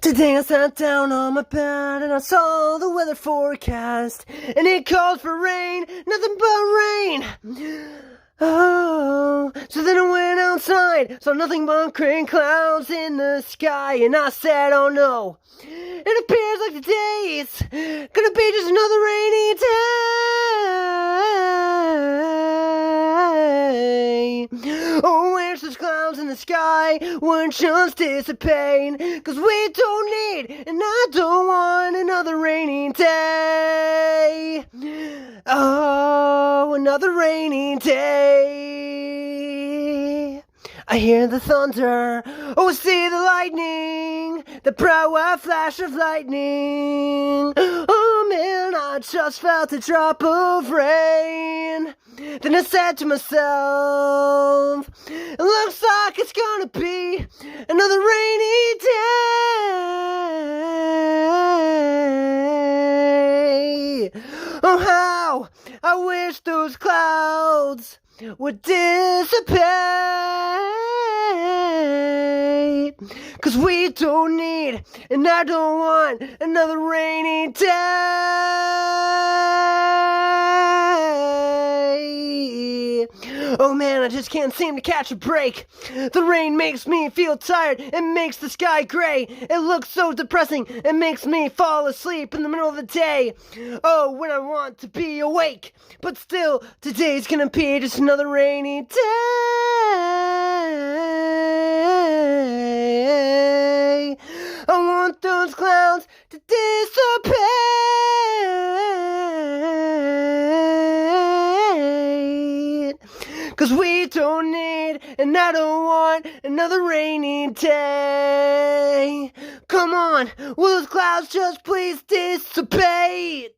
Today I sat down on my bed and I saw the weather forecast, and it called for rain, nothing but rain. Oh, so then I went outside, saw nothing but gray clouds in the sky, and I said, oh no, it appears like today's gonna be just another rainy day. Oh, wish those clouds in the sky would just dissipate, 'cause we don't need, and I don't want another rainy day. Oh, another rainy day. I hear the thunder, oh, I see the lightning, the bright white flash of lightning. Oh man, I just felt a drop of rain. Then I said to myself, it looks like it's gonna be another rainy day. Oh, how I wish those clouds would dissipate, 'cause we don't need, and I don't want another rainy day. Oh man, I just can't seem to catch a break. The rain makes me feel tired, it makes the sky gray. It looks so depressing, it makes me fall asleep in the middle of the day. Oh, when I want to be awake, but still, today's gonna be just another rainy day. I want those clouds to dissipate, 'cause we don't need, and I don't want another rainy day. Come on, will those clouds just please dissipate?